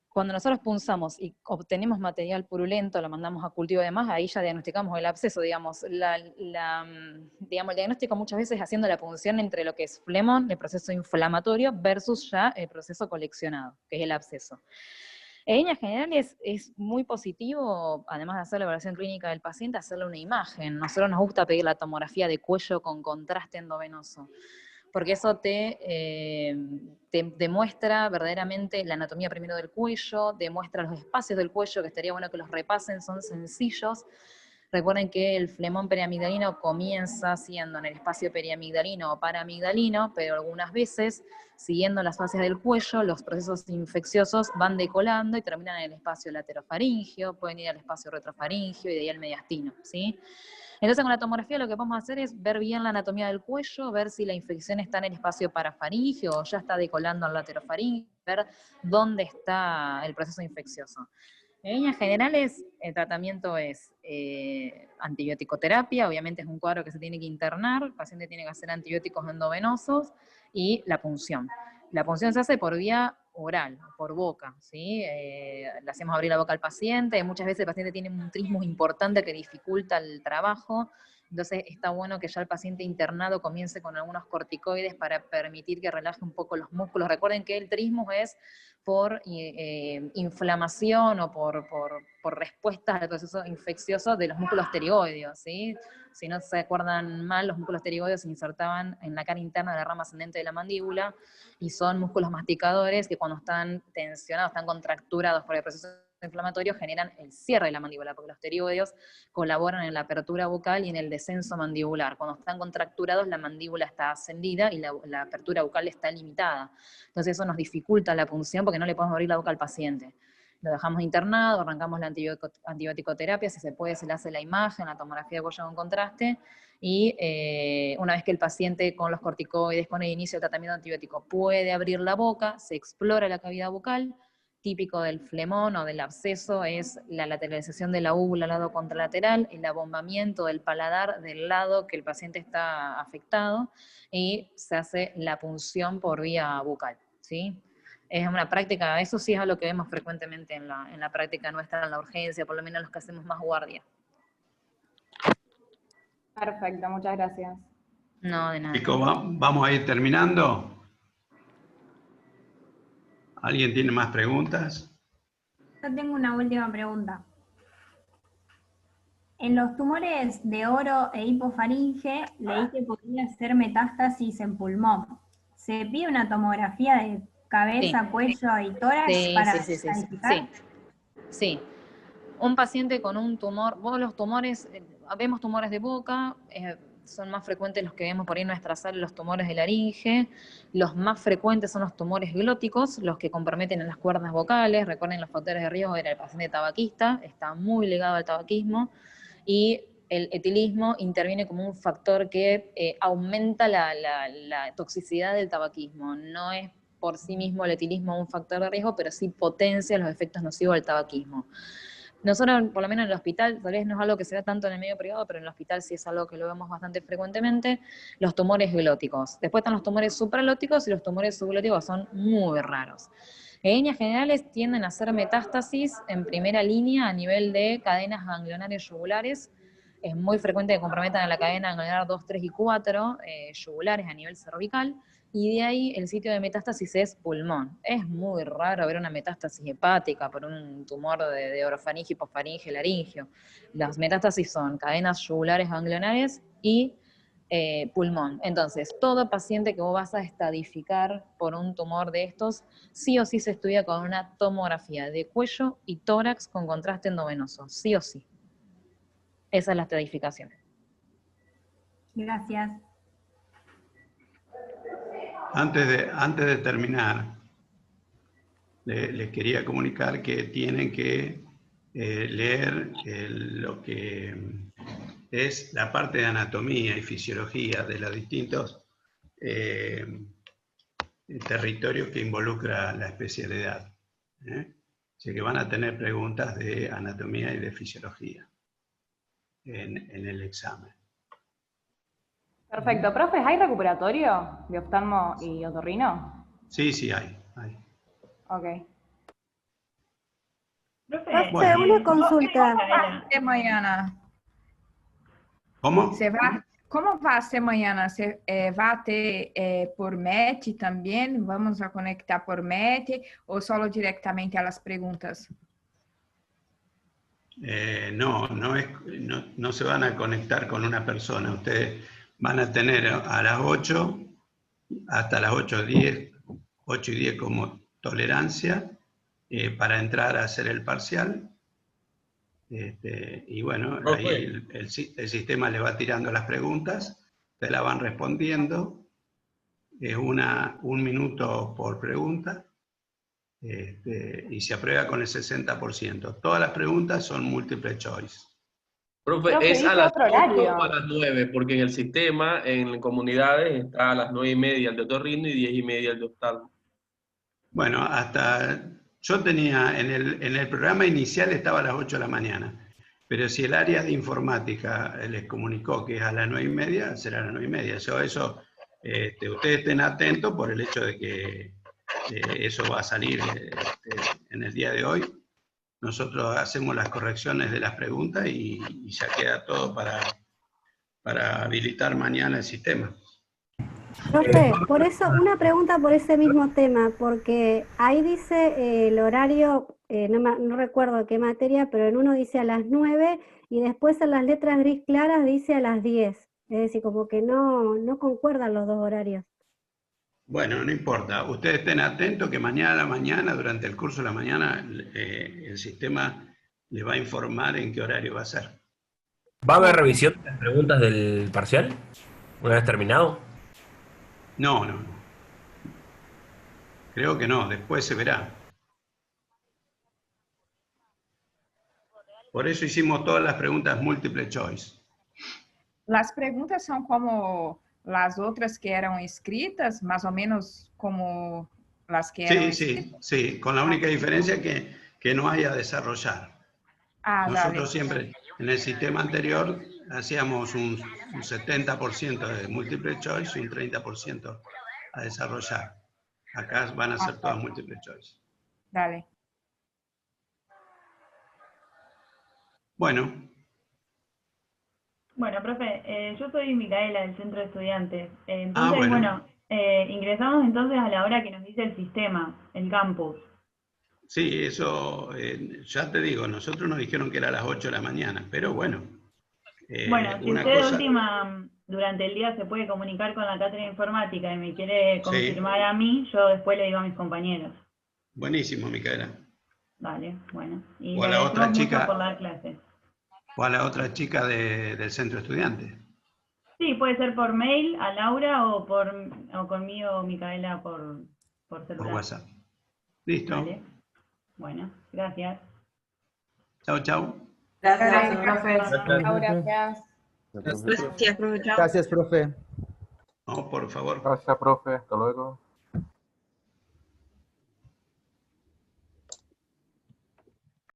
Cuando nosotros punzamos y obtenemos material purulento, lo mandamos a cultivo de más, ahí ya diagnosticamos el absceso, digamos. Digamos, el diagnóstico muchas veces haciendo la punción entre lo que es flemón, el proceso inflamatorio, versus ya el proceso coleccionado, que es el absceso. En líneas generales es muy positivo, además de hacer la evaluación clínica del paciente, hacerle una imagen. Nosotros nos gusta pedir la tomografía de cuello con contraste endovenoso, porque eso te demuestra verdaderamente la anatomía primero del cuello, demuestra los espacios del cuello, que estaría bueno que los repasen, son sencillos. Recuerden que el flemón periamigdalino comienza siendo en el espacio periamigdalino o paramigdalino, pero algunas veces, siguiendo las fases del cuello, los procesos infecciosos van decolando y terminan en el espacio laterofaringio, pueden ir al espacio retrofaringio y de ahí al mediastino, ¿sí? Entonces con la tomografía lo que vamos a hacer es ver bien la anatomía del cuello, ver si la infección está en el espacio parafaringio o ya está decolando al laterofaringio, ver dónde está el proceso infeccioso. En líneas generales, el tratamiento es antibiótico-terapia, obviamente es un cuadro que se tiene que internar, el paciente tiene que hacer antibióticos endovenosos, y la punción. La punción se hace por vía oral, por boca, ¿sí? Le hacemos abrir la boca al paciente, muchas veces el paciente tiene un trismo importante que dificulta el trabajo, entonces está bueno que ya el paciente internado comience con algunos corticoides para permitir que relaje un poco los músculos. Recuerden que el trismo es por inflamación o por respuestas al proceso infeccioso de los músculos pterigoideos, ¿sí? Si no se acuerdan mal, los músculos pterigoideos se insertaban en la cara interna de la rama ascendente de la mandíbula y son músculos masticadores que cuando están tensionados, están contracturados por el proceso inflamatorios generan el cierre de la mandíbula, porque los pteriódeos colaboran en la apertura bucal y en el descenso mandibular. Cuando están contracturados, la mandíbula está ascendida y la apertura bucal está limitada. Entonces eso nos dificulta la punción porque no le podemos abrir la boca al paciente. Lo dejamos internado, arrancamos la antibiótico-terapia, si se puede se le hace la imagen, la tomografía de cuello con contraste, y una vez que el paciente con los corticoides, con el inicio del tratamiento antibiótico puede abrir la boca, se explora la cavidad bucal. Típico del flemón o del absceso es la lateralización de la úvula al lado contralateral, el abombamiento del paladar del lado que el paciente está afectado, y se hace la punción por vía bucal, ¿sí? Es una práctica, eso sí es algo que vemos frecuentemente en la práctica nuestra, en la urgencia, por lo menos los que hacemos más guardia. Perfecto, muchas gracias. No, de nada. Chicos, vamos a ir terminando. ¿Alguien tiene más preguntas? Yo tengo una última pregunta. En los tumores de oro e hipofaringe, leí que podría ser metástasis en pulmón. ¿Se pide una tomografía de cabeza, Sí. cuello y tórax para calificar? Sí. Un paciente con un tumor, vos los tumores, vemos tumores de boca, son más frecuentes los que vemos por ahí en nuestra sala, los tumores de laringe. Los más frecuentes son los tumores glóticos, los que comprometen en las cuerdas vocales. Recuerden, los factores de riesgo era el paciente tabaquista, está muy ligado al tabaquismo, y el etilismo interviene como un factor que aumenta la toxicidad del tabaquismo. No es por sí mismo el etilismo un factor de riesgo, pero sí potencia los efectos nocivos del tabaquismo. Nosotros, por lo menos en el hospital, tal vez no es algo que se da tanto en el medio privado, pero en el hospital sí es algo que lo vemos bastante frecuentemente, los tumores glóticos. Después están los tumores supralóticos y los tumores subglóticos son muy raros. En líneas generales tienden a ser metástasis en primera línea a nivel de cadenas ganglionares yugulares. Es muy frecuente que comprometan a la cadena ganglionar 2, 3 y 4, yugulares a nivel cervical, y de ahí el sitio de metástasis es pulmón. Es muy raro ver una metástasis hepática por un tumor de orofaringe, hipofaringe, laringio. Las metástasis son cadenas yugulares ganglionares y pulmón. Entonces, todo paciente que vos vas a estadificar por un tumor de estos, sí o sí se estudia con una tomografía de cuello y tórax con contraste endovenoso, sí o sí. Esa es la estadificación. Gracias. Antes de terminar, les quería comunicar que tienen que leer lo que es la parte de anatomía y fisiología de los distintos territorios que involucra la especialidad. Así que van a tener preguntas de anatomía y de fisiología en el examen. Perfecto. Profe, ¿hay recuperatorio de oftalmo y otorrino? Sí, hay. Ok. Profe, Bueno. una consulta. De mañana. ¿Cómo? ¿Cómo va a ser mañana? ¿Se va a ter por MET también? ¿Vamos a conectar por MET o solo directamente a las preguntas? No se van a conectar con una persona. Ustedes van a tener a las 8 hasta las 8:10, 8:10 como tolerancia para entrar a hacer el parcial. Y bueno, ahí el sistema le va tirando las preguntas, se la van respondiendo. Es un minuto por pregunta. Y se aprueba con el 60%. Todas las preguntas son multiple choice. Profe, ¿es a las 8 o a las 9? Porque en el sistema, en comunidades, está a las 9:30 el de otorrino y 10:30 el de oftalmo. Bueno, yo tenía, en el programa inicial estaba a las 8 de la mañana, pero si el área de informática les comunicó que es a las 9:30, será a las 9:30. Eso ustedes estén atentos por el hecho de que eso va a salir en el día de hoy. Nosotros hacemos las correcciones de las preguntas y ya queda todo para habilitar mañana el sistema. Profe, por eso, una pregunta por ese mismo tema, porque ahí dice el horario, no recuerdo qué materia, pero en uno dice a las 9 y después en las letras gris claras dice a las 10. Es decir, como que no concuerdan los dos horarios. Bueno, no importa. Ustedes estén atentos que mañana a la mañana, durante el curso de la mañana, el sistema les va a informar en qué horario va a ser. ¿Va a haber revisión de las preguntas del parcial una vez terminado? No. Creo que no, después se verá. Por eso hicimos todas las preguntas múltiple choice. Las preguntas son como las otras que eran escritas, más o menos como las que eran escritas. Sí, con la única diferencia que no haya desarrollar. Nosotros siempre, en el sistema anterior, hacíamos un 70% de múltiple choice y un 30% a desarrollar. Acá van a ser todas múltiple choice. Dale. Bueno. Bueno, profe, yo soy Micaela del Centro de Estudiantes. Entonces, ingresamos entonces a la hora que nos dice el sistema, el campus. Sí, eso, ya te digo, nosotros nos dijeron que era a las 8 de la mañana, pero bueno. Bueno, si usted de última, durante el día se puede comunicar con la cátedra de informática y me quiere confirmar a mí, yo después le digo a mis compañeros. Buenísimo, Micaela. Vale, bueno. Y o a la otra chica por la clase. O a la otra chica del centro estudiante. Sí, puede ser por mail a Laura o conmigo, Micaela, por celular. Por WhatsApp. Listo. Vale. Bueno, gracias. Chau, chau. Gracias, profe. Gracias. Gracias, profe. No, por favor. Gracias, profe. Hasta luego.